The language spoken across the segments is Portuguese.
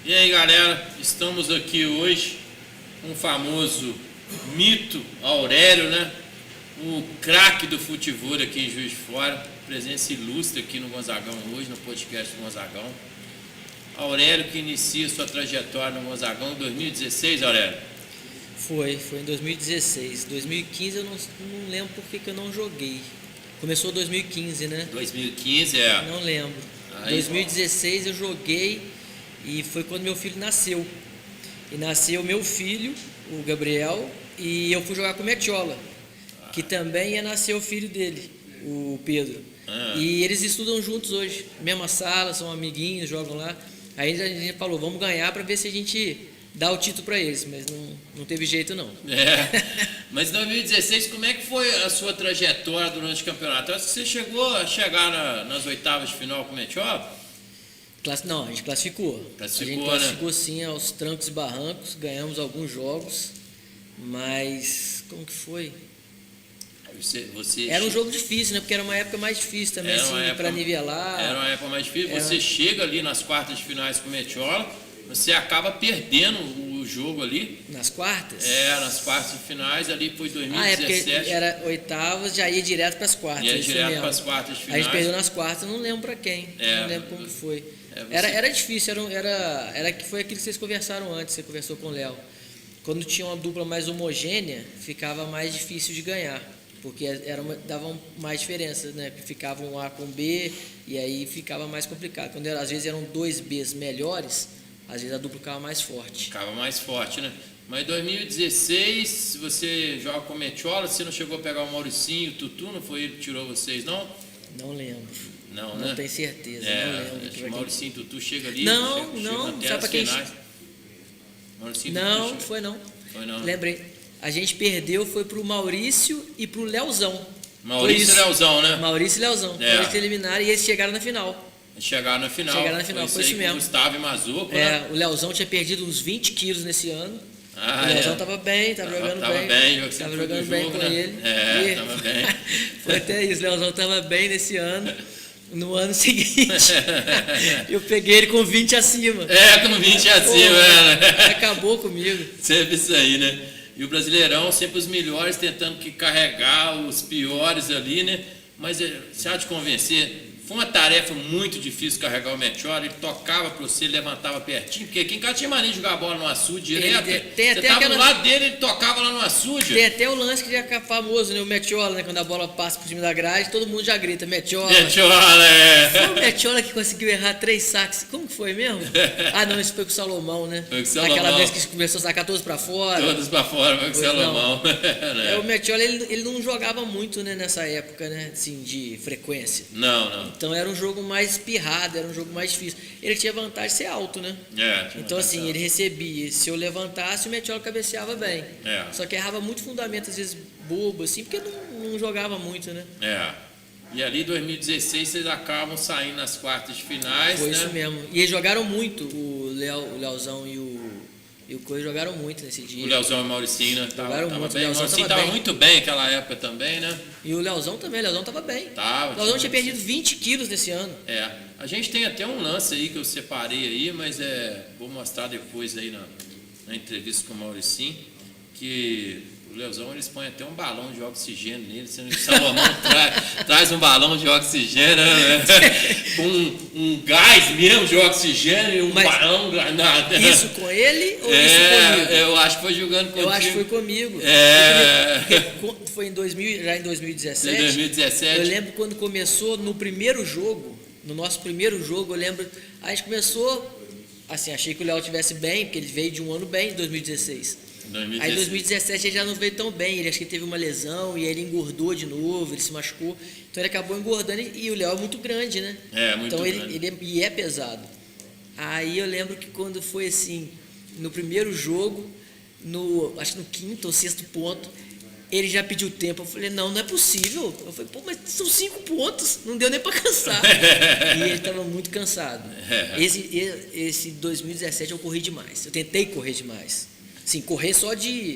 E aí galera, estamos aqui hoje com o famoso mito Aurélio, né? O craque do futebol aqui em Juiz de Fora, presença ilustre aqui no Gonzagão hoje, no podcast do Gonzagão. Aurélio que inicia sua trajetória no Gonzagão em 2016, Aurélio? Foi em 2016. 2015 eu não lembro por que eu não joguei. Começou 2015, né? 2015, é. Não lembro. Aí, 2016 eu joguei e foi quando meu filho nasceu. E nasceu meu filho, o Gabriel, e eu fui jogar com o Metiola, que também ia nascer o filho dele, o Pedro. E eles estudam juntos hoje, mesma sala, são amiguinhos, jogam lá. Aí a gente falou, vamos ganhar para ver se a gente dá o título para eles, mas não teve jeito não. Mas em 2016, como é que foi a sua trajetória durante o campeonato? Acho que você chegou a chegar nas oitavas de final com o Metiola? Não, a gente classificou. Classificou, a gente classificou, né? Sim, aos trancos e barrancos, ganhamos alguns jogos, mas como que foi? Era um jogo difícil, né? Porque era uma época mais difícil também, assim, para nivelar. Era uma época mais difícil. Você chega ali nas quartas de finais com o Metiola, você acaba perdendo o jogo ali. Nas quartas? Nas quartas de finais, ali foi 2017. Porque era oitavas, já ia direto para as quartas. Ia direto para as quartas de finais. A gente perdeu nas quartas, não lembro para quem. Não lembro como que foi. Era difícil, foi aquilo que vocês conversaram antes, você conversou com o Léo. Quando tinha uma dupla mais homogênea, ficava mais difícil de ganhar. Porque dava mais diferença, né? Ficava um A com B e aí ficava mais complicado. Quando às vezes eram dois Bs melhores, às vezes a dupla ficava mais forte. Ficava mais forte, né? Mas em 2016, você joga com o Metiola, você não chegou a pegar o Mauricinho, o Tutu, não foi ele que tirou vocês, não? Não lembro. Não, né? Não tenho certeza, não lembro. O Mauricinho e o Tutu chega ali, não, até sabe as para quem? Mauricinho não, foi não. Foi não. Lembrei. A gente perdeu, foi pro Maurício e pro Leozão. Maurício e Leozão, né? Maurício e Leozão. Eles eliminaram e eles chegaram na final. Chegaram na final, foi isso mesmo. Gustavo e Mazuco, né? O Leozão tinha perdido uns 20 quilos nesse ano. O Leozão tava bem, tava jogando bem. Tava jogando bem com ele. Tava bem. Foi até isso, o Leozão tava bem nesse ano. No ano seguinte, eu peguei ele com 20 acima. Com 20 acima, né? Acabou comigo. Sempre isso aí, né? E o Brasileirão, sempre os melhores tentando carregar os piores ali, né? Mas você há de convencer, foi uma tarefa muito difícil carregar o Metiola, ele tocava para você, levantava pertinho, porque aqui em casa tinha mania de jogar a bola no açude direto. Você tava do lado dele, ele tocava lá no açude. Tem até o lance que já é famoso, né? O Metiola, né? Quando a bola passa por cima da grade, todo mundo já grita, Metiola. Metiola, Foi o Metiola que conseguiu errar 3 saques. Como que foi mesmo? Não, isso foi com o Salomão, né? Foi com o Salomão. Aquela vez que começou a sacar todos para fora. Todos para fora, foi com o Salomão. O Metiola, ele não jogava muito, né? Nessa época, né? Assim, de frequência. Não. Então era um jogo mais espirrado, era um jogo mais difícil. Ele tinha vantagem de ser alto, né? Então assim, ele recebia. Se eu levantasse, o Metiola cabeceava bem. Só que errava muito fundamento, às vezes bobo, assim, porque não jogava muito, né? E ali em 2016 vocês acabam saindo nas quartas de finais, Foi né? isso mesmo. E eles jogaram muito, o Leozão e o Coelho jogaram muito nesse dia. O Leozão e o Mauricinho, né? Jogaram muito. Bem. O Mauricinho tava muito bem naquela época também, né? E o Leozão também, o Leozão tava bem. O Leozão tinha perdido 20 quilos nesse ano. A gente tem até um lance aí que eu separei aí, mas vou mostrar depois aí na entrevista com o Mauricinho, que o Leozão, eles põem até um balão de oxigênio nele, sendo que o Salomão traz um balão de oxigênio, né? um gás mesmo de oxigênio e um balão granada. Isso com ele ou isso comigo? Eu acho que foi jogando comigo. Eu acho que foi comigo. Foi em 2017. Em 2017. Eu lembro quando começou no primeiro jogo, no nosso primeiro jogo, eu lembro, a gente começou, assim, achei que o Léo estivesse bem, porque ele veio de um ano bem em 2016. Aí em 2017 ele já não veio tão bem, ele acho que teve uma lesão e ele engordou de novo, ele se machucou, então ele acabou engordando e o Léo é muito grande, né? Muito então grande. ele é pesado. Aí eu lembro que quando foi assim, no primeiro jogo, acho que no quinto ou sexto ponto, ele já pediu tempo. Eu falei, não é possível. Eu falei, mas são 5 pontos, não deu nem para cansar. E ele estava muito cansado. Esse 2017 eu corri demais, eu tentei correr demais. Sim, correr só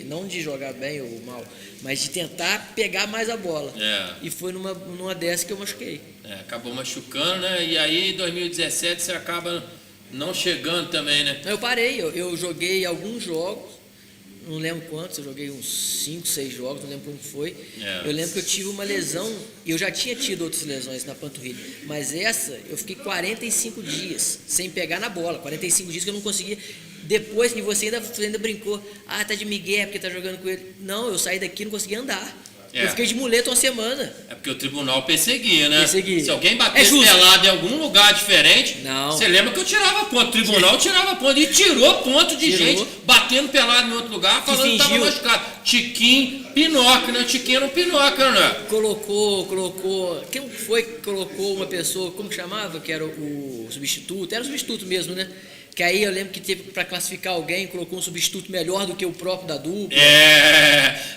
não de jogar bem ou mal, mas de tentar pegar mais a bola. E foi numa dessas que eu machuquei. Acabou machucando, né? E aí em 2017 você acaba Não chegando também, né? Eu parei, eu joguei alguns jogos, não lembro quantos, eu joguei uns 5, 6 jogos, não lembro como foi. Eu lembro que eu tive uma lesão, e eu já tinha tido outras lesões na panturrilha, mas essa eu fiquei 45 dias sem pegar na bola, 45 dias que eu não conseguia. Depois que você ainda brincou, tá de migué porque tá jogando com ele. Não, eu saí daqui e não conseguia andar. Eu fiquei de muleta uma semana. É porque o tribunal perseguia, né? Perseguia. Se alguém batesse pelado em algum lugar diferente, você lembra que eu tirava ponto. O tribunal tirava ponto. E tirou ponto de gente batendo pelado em outro lugar, falando que estava machucado. Tiquinho, Pinóquio, né? Tiquinho era um Pinóquio, né? Colocou. Quem foi que colocou uma pessoa, como que chamava? Que era o substituto. Era o substituto mesmo, né? Que aí eu lembro que teve para classificar alguém, colocou um substituto melhor do que o próprio da dupla.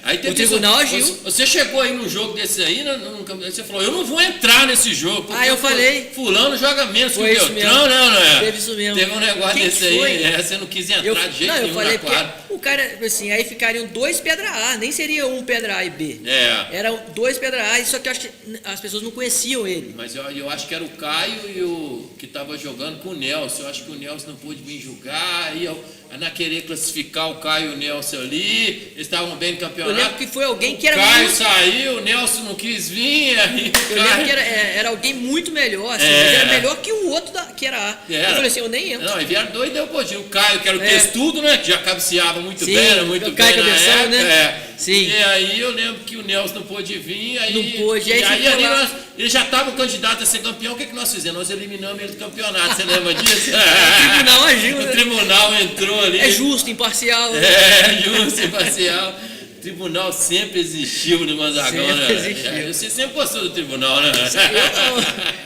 Aí teve o tribunal agiu. Você chegou aí num jogo desse aí, você falou, eu não vou entrar nesse jogo. Eu falei. Fulano joga menos que o Beltrão, né? Teve isso mesmo. Teve um negócio desse aí, você não quis entrar de jeito nenhum. Eu falei, porque o cara, assim, aí ficariam 2 pedra A, nem seria um pedra A e B. Eram 2 pedra A, só que eu acho que as pessoas não conheciam ele. Mas eu acho que era o Caio e o que estava jogando com o Nelson. Eu acho que o Nelson não pôde vir jogar, aí na querer classificar o Caio e o Nelson ali, eles estavam bem no campeonato. Eu lembro que foi alguém que era Caio saiu, o Nelson não quis vir. Aí eu lembro que era alguém muito melhor, assim, mas era melhor que o outro que era A. Eu falei assim, eu nem entro. Não, e vieram 2 e deu podinho. O Caio, que era o textudo, né? Que já cabeceava muito bem, era muito o Caio bem na cabeção, época. Né? Sim. E aí eu lembro que o Nelson não pôde vir. Aí, não pôde. E aí ali ele já estava candidato a ser campeão. O que nós fizemos? Nós eliminamos ele do campeonato. Você lembra disso? O tribunal agiu. O tribunal entrou ali. É justo, imparcial. Justo, imparcial. O tribunal sempre existiu no Mazagão, né? Existiu. Você sempre gostou do tribunal, né?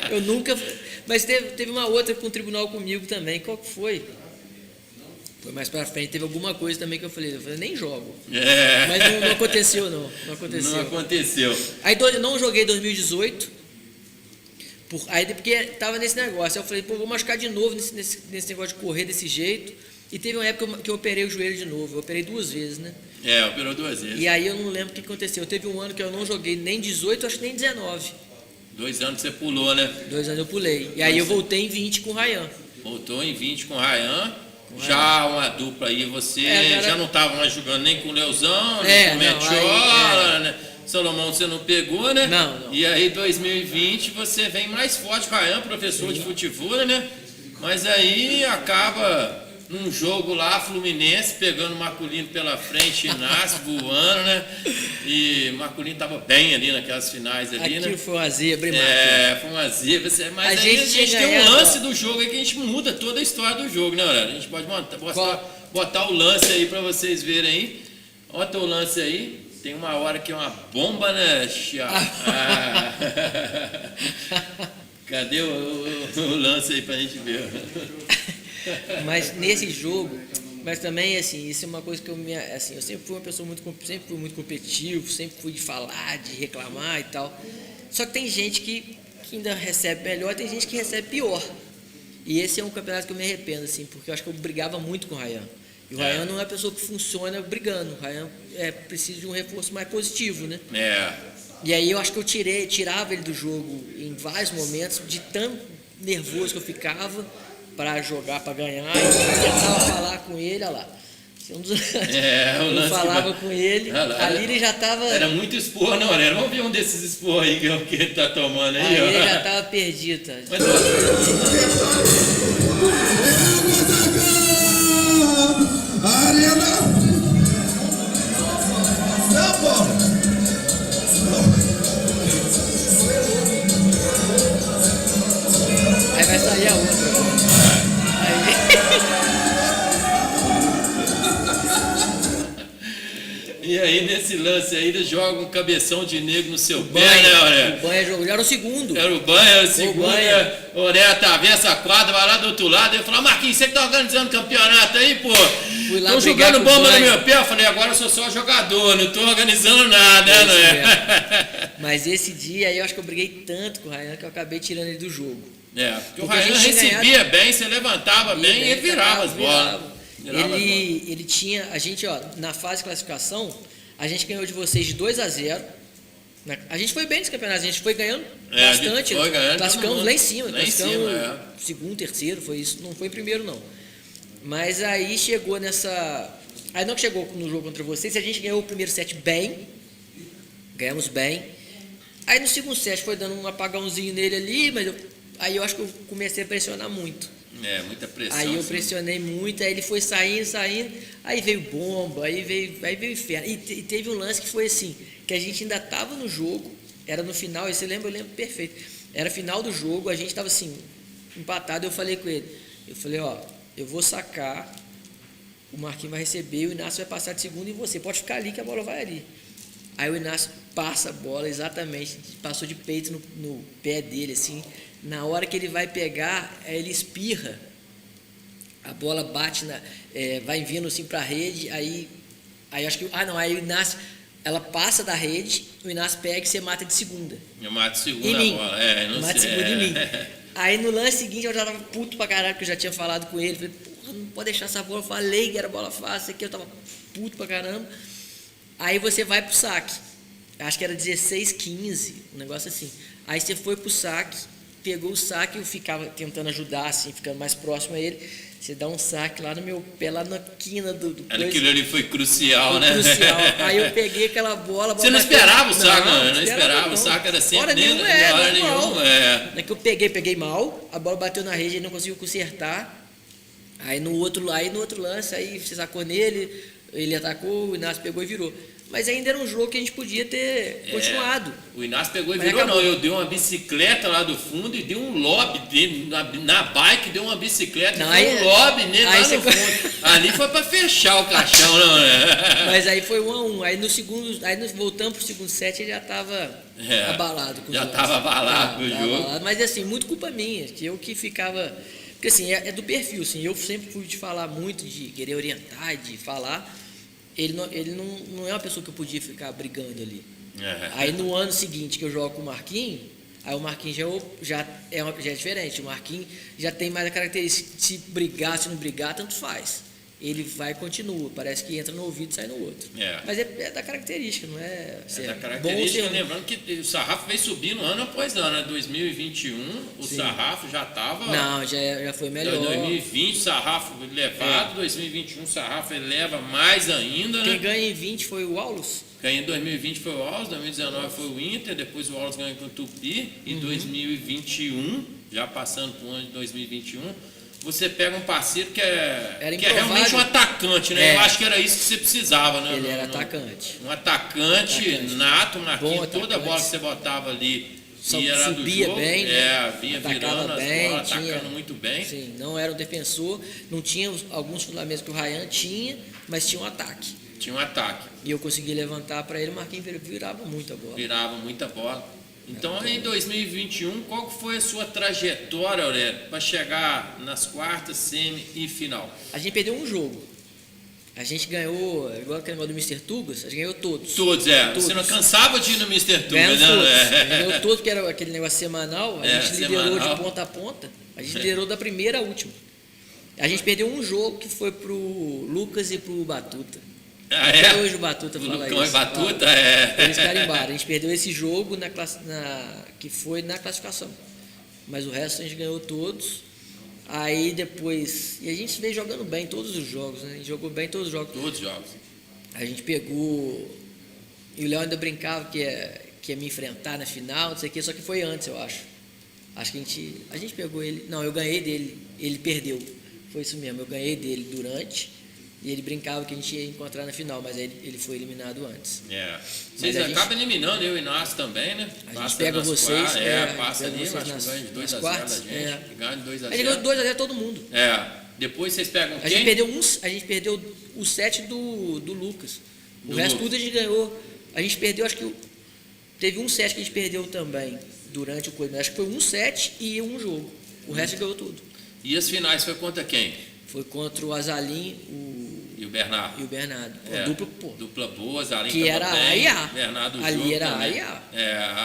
Eu nunca. Mas teve uma outra com o tribunal comigo também. Qual que foi? Foi mais pra frente, teve alguma coisa também que eu falei nem jogo. Mas não aconteceu, não. Não aconteceu. Não aconteceu. Aí eu não joguei 2018, aí porque tava nesse negócio. Aí eu falei, vou machucar de novo nesse negócio de correr desse jeito. E teve uma época que eu operei o joelho de novo. Eu operei 2 vezes, né? Operou 2 vezes. E aí eu não lembro o que aconteceu. Teve um ano que eu não joguei nem 18, acho que nem 19. 2 anos você pulou, né? 2 anos eu pulei. E aí eu voltei em 20 com o Ryan. Voltou em 20 com o Ryan. Já uma dupla aí, você já não estava mais jogando nem com o Leozão, nem com o Metiola, né? Salomão você não pegou, né? Não. E aí 2020 você vem mais forte, Ryan, professor de futebol, né? Mas aí acaba num jogo lá, Fluminense, pegando o Marculino pela frente, Inácio voando, né? E o Marculino estava bem ali naquelas finais ali, né? Aquilo foi uma zebra, foi uma zebra. Mas a gente tem um lance do jogo aí que a gente muda toda a história do jogo, né, Aurélio? A gente pode botar o lance aí para vocês verem aí. Olha o lance aí. Tem uma hora que é uma bomba, né, Cadê o lance aí pra gente ver? Mas nesse jogo, mas também assim, isso é uma coisa que eu sempre fui uma pessoa sempre fui muito competitivo, sempre fui de falar, de reclamar e tal. Só que tem gente que ainda recebe melhor, tem gente que recebe pior. E esse é um campeonato que eu me arrependo, assim, porque eu acho que eu brigava muito com o Ryan. E o Ryan não é uma pessoa que funciona brigando. O Ryan precisa de um reforço mais positivo, né? E aí eu acho que eu tirava ele do jogo em vários momentos, de tão nervoso que eu ficava para jogar, para ganhar. Eu tentava falar com ele, olha lá. Eu falava com ele, ali ele já estava... Era muito esporro, não, Aurélio? Vamos ver um desses esporros aí que ele está tomando aí. Aí ele já estava perdido, tá? Mas, Arena! Não, pô! Aí vai sair a outra. E aí, nesse lance aí, ele joga um cabeção de negro no seu pé, né, Aurélio? O Banha jogou, era o segundo. Era o segundo, né? O Aurélio atravessa a quadra, vai lá do outro lado, ele fala, Marquinhos, você que tá organizando o campeonato aí, pô? Estão jogando bomba no meu pé. Eu falei, agora eu sou só jogador, não tô organizando nada, né? Mas esse dia aí, eu acho que eu briguei tanto com o Ryan que eu acabei tirando ele do jogo. Porque o Ryan recebia bem, você levantava bem e ele virava as bolas. Ele tinha, a gente, na fase de classificação, a gente ganhou de vocês de 2-0, A gente foi bem nesse campeonato, a gente foi ganhando A gente bastante. foi ganhando, Classificamos lá em cima, lá em classificamos cima, segundo, terceiro, foi isso, não foi primeiro não. Mas aí chegou nessa. Aí não que chegou no jogo contra vocês, a gente ganhou o primeiro set bem, ganhamos bem. Aí no segundo set foi dando um apagãozinho nele ali, mas aí eu acho que eu comecei a pressionar muito. Muita pressão. Aí eu sim. pressionei muito, aí ele foi saindo, aí veio bomba, aí veio inferno. E teve um lance que foi assim, que a gente ainda estava no jogo, era no final, e você lembra? Eu lembro perfeito. Era final do jogo, a gente estava assim, empatado, eu falei com ele, ó, eu vou sacar, o Marquinhos vai receber, o Inácio vai passar de segundo e você pode ficar ali que a bola vai ali. Aí o Inácio passa a bola exatamente, passou de peito no pé dele, assim. Na hora que ele vai pegar, ele espirra. A bola bate, vai vindo assim para a rede, aí acho que... aí o Inácio, ela passa da rede, o Inácio pega e você mata de segunda. Eu mato segunda Em mim. bola. Não Mata sei. segunda em mim. Aí no lance seguinte eu já tava puto pra caralho, porque eu já tinha falado com ele. Falei, porra, não pode deixar essa bola. Eu falei que era bola fácil, isso aqui eu tava puto pra caramba. Aí você vai pro saque. Acho que era 16-15, um negócio assim. Aí você foi pro saque, pegou o saque, eu ficava tentando ajudar, assim, ficando mais próximo a ele. Você dá um saque lá no meu pé, lá na quina do coisa. Aquilo ali foi crucial, né? Crucial. Aí eu peguei aquela bola. Você não esperava o saque, não esperava. não. O saque era sempre Hora dentro, nenhuma, hora normal. nenhuma. É que eu peguei mal, a bola bateu na rede, ele não conseguiu consertar. Aí no outro lance, aí você sacou nele, ele atacou, o Inácio pegou e virou. Mas ainda era um jogo que a gente podia ter continuado. O Inácio pegou e Mas virou, acabou. não. Eu dei uma bicicleta lá do fundo e dei um lob dele. Na bike, deu uma bicicleta Não, e dei um lob nele lá você- no fundo. Ali foi pra fechar o caixão, não é? Mas aí foi 1-1. Aí no segundo, voltamos pro segundo set, ele já tava abalado com o Já jogo. tava abalado com o Tava jogo. abalado. Mas assim, muito culpa minha, que eu que ficava... Porque assim, é do perfil, assim, eu sempre fui de falar muito, de querer orientar, de falar. Ele não é uma pessoa que eu podia ficar brigando ali. Aí no ano seguinte que eu jogo com o Marquinhos, aí o Marquinhos já é diferente. O Marquinhos já tem mais a característica, se brigar, se não brigar, tanto faz. Ele vai e continua, parece que entra no ouvido e sai no outro. Mas é da característica, não é... É da bom característica, ser- lembrando que o sarrafo veio subindo ano após ano, né? 2021 o Sim. sarrafo já estava... Não, já foi melhor. 2020 o sarrafo elevado, 2021 o sarrafo eleva mais ainda, Quem né? ganha em 20 foi o Aulus. Ganhou em 2020 foi o Alves, 2019 foi o Inter, depois o Alves ganhou com o Tupi, e 2021, já passando para o ano de 2021, você pega um parceiro que é improvável. realmente um atacante, né? É. Eu acho que era isso que você precisava, né? Ele era atacante. Um atacante nato, Bom Marquinhos, toda atacante. bola que você botava ali e era do Subia jogo, bem, né? vinha Atacava virando as bem, bolas, tinha- atacando muito bem. Sim, não era um defensor, não tinha alguns fundamentos que o Ryan tinha, mas tinha um ataque. Tinha um ataque, E eu consegui levantar para ele, o Marquinhos virava muito a bola. virava muita bola. Então, em 2021, qual que foi a sua trajetória, Aurélio, para chegar nas quartas, semi e final? A gente perdeu um jogo. A gente ganhou, igual aquele negócio do Mr. Tugas, a gente ganhou todos. Todos. Você não cansava de ir no Mr. Tugas, Ganhamos né? todos. A gente ganhou todos, porque era aquele negócio semanal. A gente liderou semanal. de ponta a ponta. A gente liderou da primeira à última. A gente perdeu um jogo que foi pro Lucas e pro Batuta. Até hoje o Batuta O fala Lucão isso. e Batuta, Eles carimbaram. A gente perdeu esse jogo que foi na classificação. Mas o resto a gente ganhou todos. Aí depois... E a gente veio jogando bem todos os jogos, né? A gente jogou bem todos os jogos. Todos os jogos. A gente pegou... E o Léo ainda brincava que ia me enfrentar na final, não sei o quê, só que foi antes, eu acho. Acho que a gente pegou ele... Não, eu ganhei dele. Ele perdeu. Foi isso mesmo. Eu ganhei dele durante... E ele brincava que a gente ia encontrar na final, mas aí ele foi eliminado antes. Vocês Mas a gente- acabam eliminando eu e Inácio também, né? A gente pega vocês, passa pega ali, vocês acho que nas- ganha de 2 nas a 0 quartas, da gente. Ganha de 2 a A gente ganhou 0. 2-0 todo mundo. Depois vocês pegam A gente quem? perdeu o set do Lucas. O Do resto Lucas. tudo a gente ganhou. A gente perdeu, acho que teve um set que a gente perdeu também durante o coisa. Acho que foi um set e um jogo. O resto ganhou tudo. E as finais foi contra quem? Foi contra o Azalim E o Bernardo. e o Bernardo. Dupla boa, Zarin Que era A e A. Bernardo Ali jogo era A também. e A.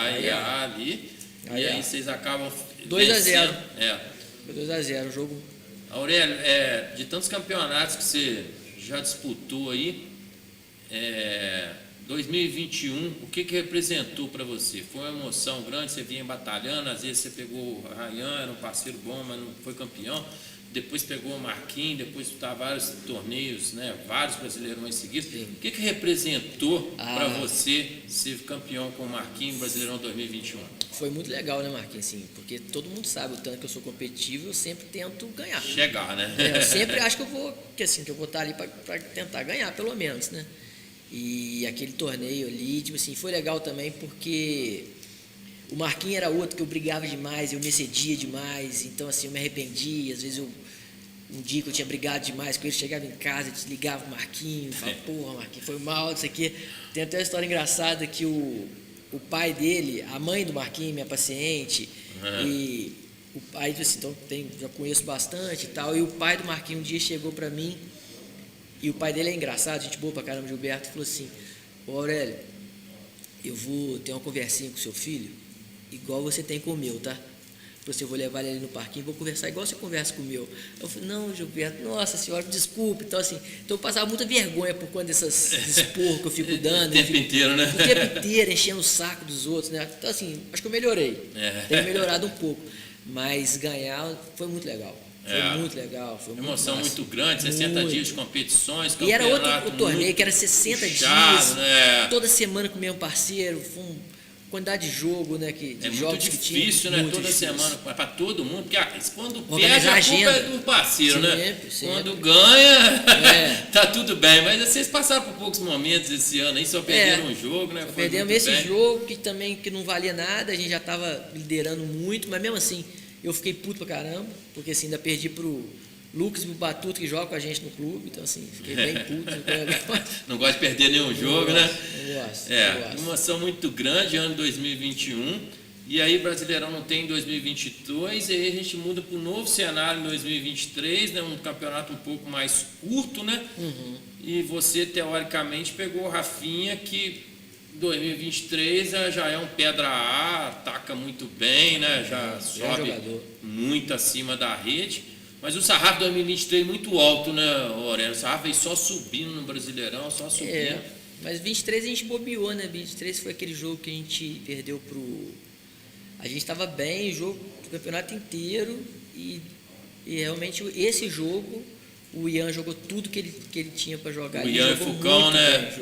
A e A ali. A E e A. aí vocês acabam 2 a 0. vencendo. Foi 2-0 o jogo. Aurélio, de tantos campeonatos que você já disputou aí, 2021, o que representou para você? Foi uma emoção grande, você vinha batalhando, às vezes você pegou o Ryan, era um parceiro bom, mas não foi campeão. Depois pegou o Marquinhos, depois está vários torneios, né? Vários brasileirões seguidos. Sim. O que representou para você ser campeão com o Marquinhos Brasileirão 2021? Foi muito legal, né, Marquinhos? Assim, porque todo mundo sabe o tanto que eu sou competitivo, eu sempre tento ganhar. Chegar, né? Eu sempre acho que eu vou estar ali para tentar ganhar, pelo menos, né? E aquele torneio ali, tipo assim, foi legal também porque o Marquinhos era outro que eu brigava demais, eu me excedia demais, então assim, eu me arrependi, às vezes um dia que eu tinha brigado demais com ele, chegava em casa, desligava o Marquinhos, falava, porra, Marquinhos, foi mal, isso aqui. Tem até uma história engraçada que o pai dele, a mãe do Marquinhos, minha paciente, e o pai disse assim, então já conheço bastante e tal, e o pai do Marquinhos um dia chegou pra mim, e o pai dele é engraçado, gente boa pra caramba, Gilberto, falou assim, ô Aurélio, eu vou ter uma conversinha com seu filho, igual você tem com o meu, tá? Eu vou levar ele ali no parquinho, vou conversar igual você conversa com o meu. Eu falei, não, Gilberto, nossa senhora, desculpe. Então, assim, eu passava muita vergonha por conta desses esporros que eu fico dando. O tempo inteiro, né? O tempo inteiro, enchendo o saco dos outros, né? Então, assim, acho que eu melhorei. Tenho melhorado um pouco. Mas ganhar foi muito legal. Foi muito legal. Foi emoção muito muito grande, 60 dias de competições, e era outro torneio, que era 60 puxado, dias, né? toda semana com o mesmo parceiro, foi quantidade de jogo, né? De é jogos muito que difícil, tinha, né? muito Toda difícil. semana, para todo mundo, porque quando perde Organizar a culpa agenda. é do parceiro, né? Sempre. Quando ganha, tá tudo bem. Mas vocês passaram por poucos momentos esse ano aí, só perderam um jogo, né? Foi Perdemos muito esse bem. jogo que não valia nada, a gente já estava liderando muito, mas mesmo assim eu fiquei puto pra caramba, porque assim, ainda perdi pro Lucas e pro Batuto que joga com a gente no clube, então assim, fiquei bem puto. Não gosta de perder nenhum jogo, né? Não gosto. Emoção muito grande, ano 2021. E aí, Brasileirão não tem em 2022, e aí a gente muda para um novo cenário em 2023, né? Um campeonato um pouco mais curto, né? E você, teoricamente, pegou o Rafinha, que 2023 já é um pedra A, ataca muito bem, né? Já sobe muito acima da rede. Mas o sarrafo 2023 muito alto, né, Aurélio? O sarrafo veio só subindo no Brasileirão, só subindo. Mas 23 a gente bobeou, né? 23 foi aquele jogo que a gente perdeu pro... A gente estava bem, o jogo do campeonato inteiro, e realmente esse jogo, o Ian jogou tudo que ele tinha para jogar. O Ian Fulcão, né?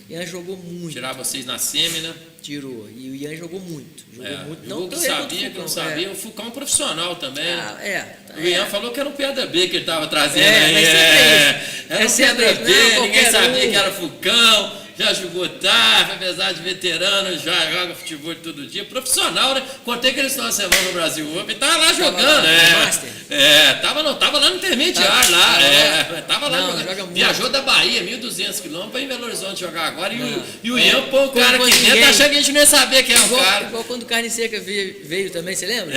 Ian jogou muito. Tirar vocês na semi, né? Tirou. E o Ian jogou muito. Jogou que sabia, que não sabia. O Fulcão é um profissional também. O Ian falou que era um pedra B que ele estava trazendo aí. Era um pedra B, ninguém sabia que era Fulcão. Já jogou tarde, apesar de veterano, já joga futebol todo dia. Profissional, né? Contei que eles estão uma semana no Brasil Open, tava lá jogando, tava lá no intermediário, tava lá jogando. Viajou da Bahia, 1.200 quilômetros, para ir em Belo Horizonte jogar agora. E o Ian, pô, o cara aqui dentro, achando que a gente não ia saber quem é o cara. Igual quando o Carne Seca veio também, você lembra?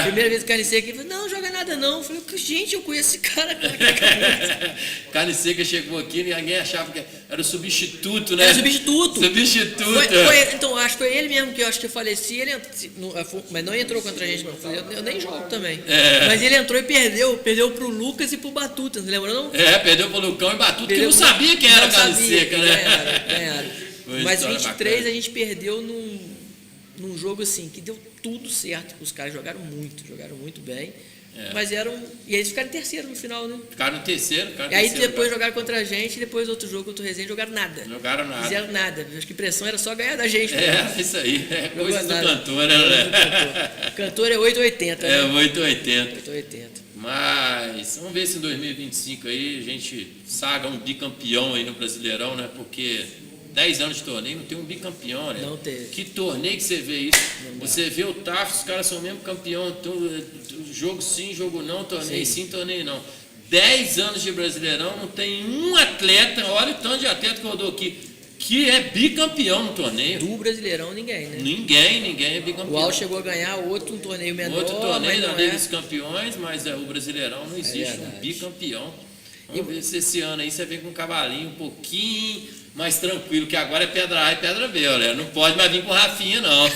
Primeira vez que o Carne Seca ele falou, não joga nada não. Eu falei, gente, eu conheço esse cara. Carne Seca chegou aqui, ninguém achava que era o substituto, né? Era substituto. Então, acho que foi ele mesmo que eu acho que eu falei. Mas não entrou contra a gente, eu nem jogo também. Mas ele entrou e perdeu pro Lucas e pro Batuta, não lembra não? Perdeu pro Lucão e Batuta, que não sabia quem era Carne Seca, né? Ganharam. Mas 23 a gente perdeu num jogo assim, que deu tudo certo. Os caras jogaram muito bem. Mas e eles ficaram em terceiro no final, né? Ficaram em terceiro. E aí depois jogaram contra a gente, e depois outro jogo contra o Resende, jogaram nada. Fizeram nada. Acho que a pressão era só ganhar da gente. Isso aí. Coisa do cantor, né? O cantor é 880. É, 880. 880. Mas vamos ver se em 2025 aí a gente saga um bicampeão aí no Brasileirão, né? Porque 10 anos de torneio, não tem um bicampeão, né? Não teve. Que torneio que você vê isso? Você vê o TAF, os caras são mesmo campeão, jogo sim, jogo não, torneio sim, torneio não. 10 anos de Brasileirão, não tem um atleta, olha o tanto de atleta que rodou aqui, que é bicampeão no torneio. Do Brasileirão, ninguém, né? Ninguém é bicampeão. O Al chegou a ganhar um torneio menor. Outro torneio da Liga dos Campeões, mas o Brasileirão não existe um bicampeão. Vamos ver se esse ano aí você vem com um cavalinho um pouquinho mais tranquilo, que agora é pedra A e pedra B, olha. Não pode mais vir com Rafinha, não.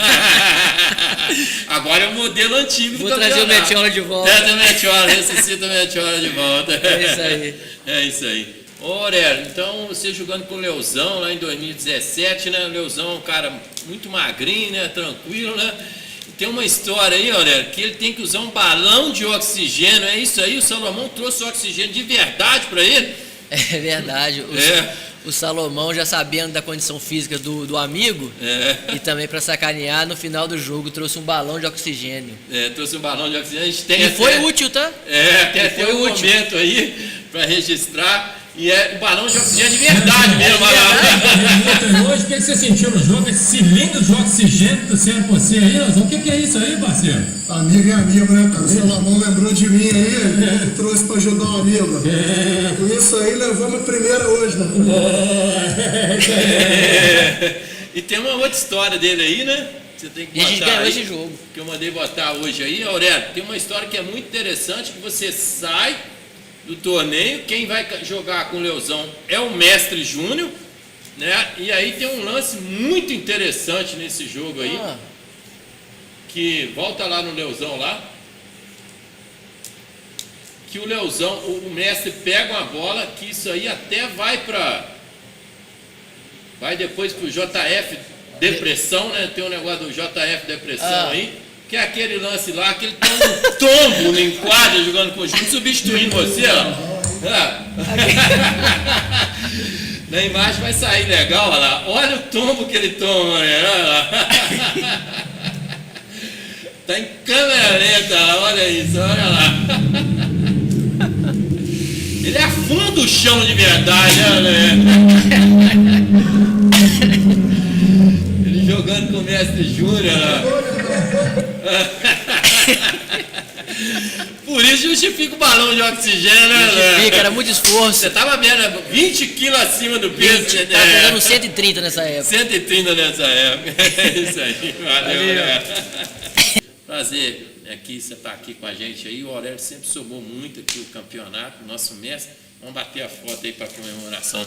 Agora é o modelo antigo do campeonato. Vou trazer o Metiola de volta. Ressuscita o Metiola de volta. É isso aí. É isso aí. Ô, Aurélio, então você jogando com o Leozão lá em 2017, né? O Leozão é um cara muito magrinho, né? Tranquilo, né? E tem uma história aí, Aurélio, que ele tem que usar um balão de oxigênio. É isso aí? O Salomão trouxe oxigênio de verdade para ele? É verdade. O Salomão, já sabendo da condição física do amigo, e também para sacanear, no final do jogo trouxe um balão de oxigênio. Trouxe um balão de oxigênio. A gente tem e foi útil, tá? Tem até um momento aí para registrar. E é o balão de oxigênio de verdade mesmo. Hoje, o que você sentiu no jogo? Esse cilindro de oxigênio do CRPC aí, Leozão? O que é isso aí, parceiro? Amigo é amigo, né, cara? O Salomão lembrou de mim aí, trouxe pra ajudar um amigo. Com isso aí, levamos a primeira hoje, né? E tem uma outra história dele aí, né? Você tem que botar. E a gente ganhou aí, esse jogo. Que eu mandei botar hoje aí, Aurélio. Tem uma história que é muito interessante, que você sai do torneio, quem vai jogar com o Leozão é o Mestre Júnior, né? E aí tem um lance muito interessante nesse jogo aí, que volta lá no Leozão lá, que o Leozão, o Mestre pega uma bola, que isso aí até vai depois pro JF Depressão, né? Tem um negócio do JF Depressão aí, que é aquele lance lá, que ele toma um tombo em quadra jogando com o Júnior, substituindo você, ó. Na imagem vai sair legal, olha lá. Olha o tombo que ele toma, né? Olha lá. Tá em câmera lenta, olha isso, olha lá. Ele afunda o chão de verdade, né? Ele jogando com o Mestre Júnior, Por isso justifica o balão de oxigênio, né? Justifica, era muito esforço. Você tava vendo, 20 quilos acima do peso. Tava pegando 130 nessa época. 130 nessa época. É isso aí, valeu. Prazer aqui, você tá aqui com a gente aí. O Aurélio sempre somou muito aqui o campeonato, nosso mestre. Vamos bater a foto aí para comemoração.